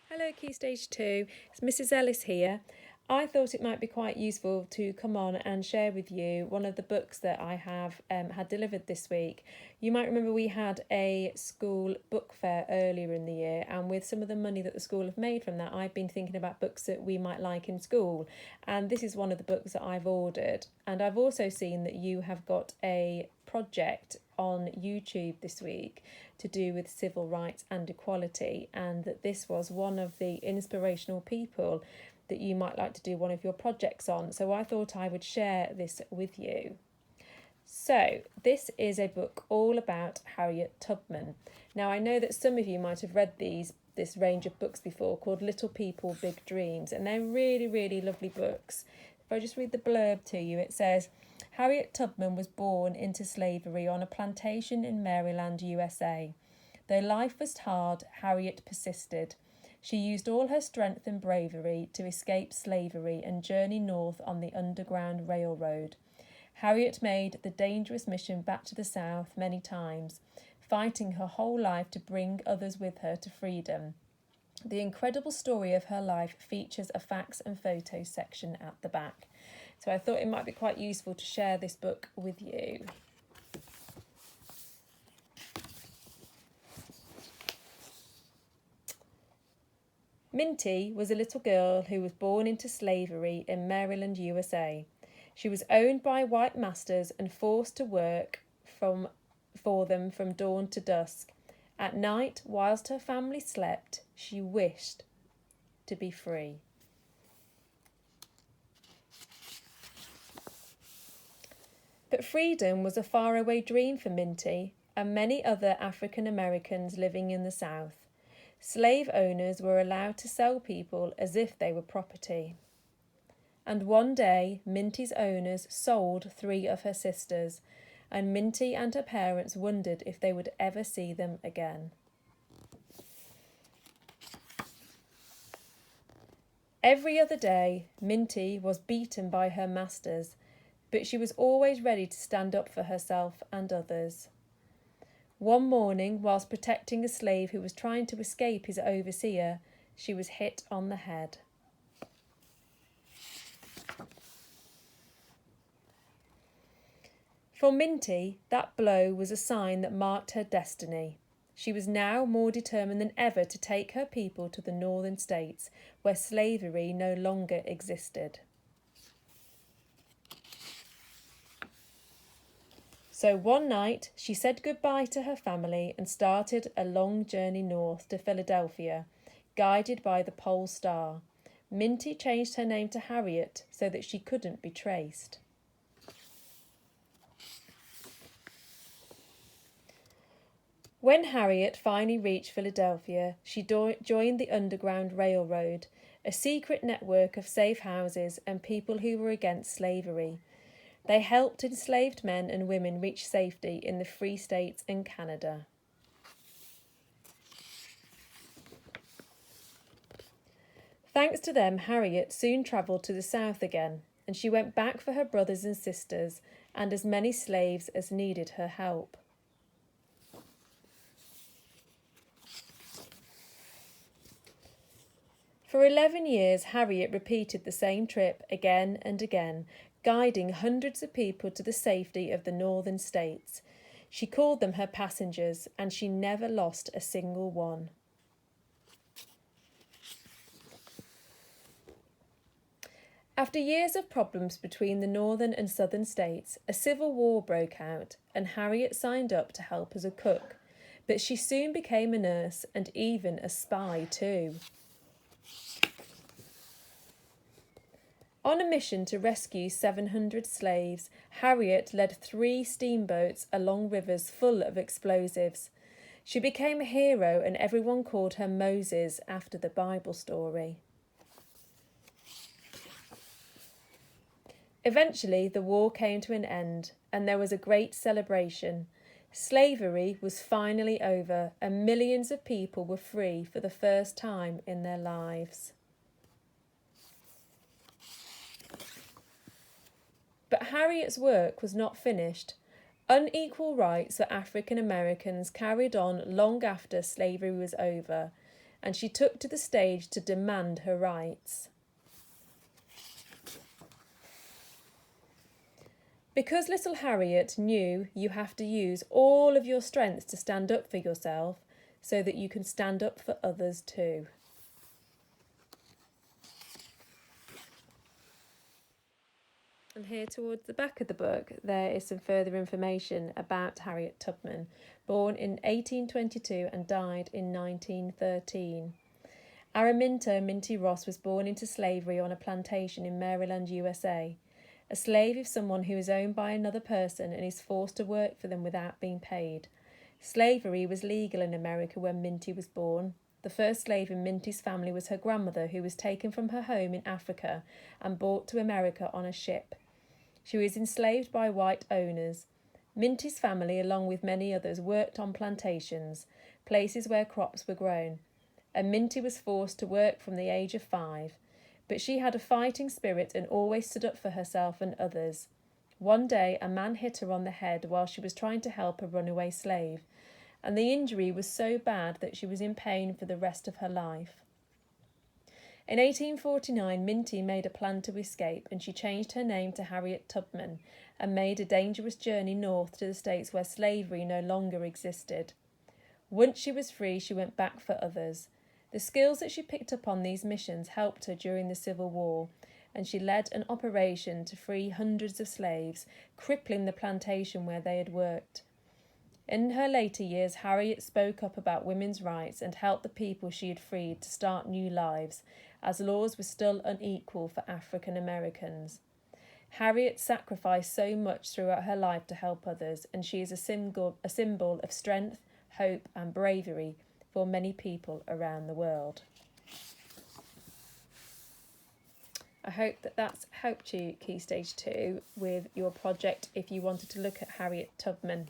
Hello, Key Stage 2. It's Mrs. Ellis here. I thought it might be quite useful to come on and share with you one of the books that I have had delivered this week. You might remember we had a school book fair earlier in the year, and with some of the money that the school have made from that, I've been thinking about books that we might like in school. And this is one of the books that I've ordered. And I've also seen that you have got a project on YouTube this week to do with civil rights and equality, and that this was one of the inspirational people that you might like to do one of your projects on. So I thought I would share this with you. So this is a book all about Harriet Tubman. Now I know that some of you might have read this range of books before called Little People, Big Dreams, and they're really, really lovely books. If I just read the blurb to you, it says, Harriet Tubman was born into slavery on a plantation in Maryland, USA. Though life was hard, Harriet persisted. She used all her strength and bravery to escape slavery and journey north on the Underground Railroad. Harriet made the dangerous mission back to the South many times, fighting her whole life to bring others with her to freedom. The incredible story of her life features a facts and photos section at the back. So I thought it might be quite useful to share this book with you. Minty was a little girl who was born into slavery in Maryland, USA. She was owned by white masters and forced to work for them from dawn to dusk. At night, whilst her family slept, she wished to be free. But freedom was a faraway dream for Minty and many other African Americans living in the South. Slave owners were allowed to sell people as if they were property. And one day, Minty's owners sold 3 of her sisters, and Minty and her parents wondered if they would ever see them again. Every other day, Minty was beaten by her masters, but she was always ready to stand up for herself and others. One morning, whilst protecting a slave who was trying to escape his overseer, she was hit on the head. For Minty, that blow was a sign that marked her destiny. She was now more determined than ever to take her people to the northern states, where slavery no longer existed. So one night, she said goodbye to her family and started a long journey north to Philadelphia, guided by the pole star. Minty changed her name to Harriet so that she couldn't be traced. When Harriet finally reached Philadelphia, she joined the Underground Railroad, a secret network of safe houses and people who were against slavery. They helped enslaved men and women reach safety in the Free States and Canada. Thanks to them, Harriet soon travelled to the South again, and she went back for her brothers and sisters and as many slaves as needed her help. For 11 years, Harriet repeated the same trip again and again, guiding hundreds of people to the safety of the northern states. She called them her passengers, and she never lost a single one. After years of problems between the northern and southern states, a civil war broke out, and Harriet signed up to help as a cook. But she soon became a nurse and even a spy too. On a mission to rescue 700 slaves, Harriet led 3 steamboats along rivers full of explosives. She became a hero and everyone called her Moses after the Bible story. Eventually, the war came to an end and there was a great celebration. Slavery was finally over and millions of people were free for the first time in their lives. But Harriet's work was not finished. Unequal rights for African Americans carried on long after slavery was over, and she took to the stage to demand her rights. Because little Harriet knew you have to use all of your strength to stand up for yourself so that you can stand up for others too. And here towards the back of the book, there is some further information about Harriet Tubman, born in 1822 and died in 1913. Araminta Minty Ross was born into slavery on a plantation in Maryland, USA. A slave is someone who is owned by another person and is forced to work for them without being paid. Slavery was legal in America when Minty was born. The first slave in Minty's family was her grandmother, who was taken from her home in Africa and brought to America on a ship. She was enslaved by white owners. Minty's family, along with many others, worked on plantations, places where crops were grown, and Minty was forced to work from the age of 5. But she had a fighting spirit and always stood up for herself and others. One day, a man hit her on the head while she was trying to help a runaway slave, and the injury was so bad that she was in pain for the rest of her life. In 1849, Minty made a plan to escape, and she changed her name to Harriet Tubman and made a dangerous journey north to the states where slavery no longer existed. Once she was free, she went back for others. The skills that she picked up on these missions helped her during the Civil War, and she led an operation to free hundreds of slaves, crippling the plantation where they had worked. In her later years, Harriet spoke up about women's rights and helped the people she had freed to start new lives, as laws were still unequal for African Americans. Harriet sacrificed so much throughout her life to help others, and she is a symbol of strength, hope, and bravery for many people around the world. I hope that that's helped you, Key Stage 2, with your project if you wanted to look at Harriet Tubman.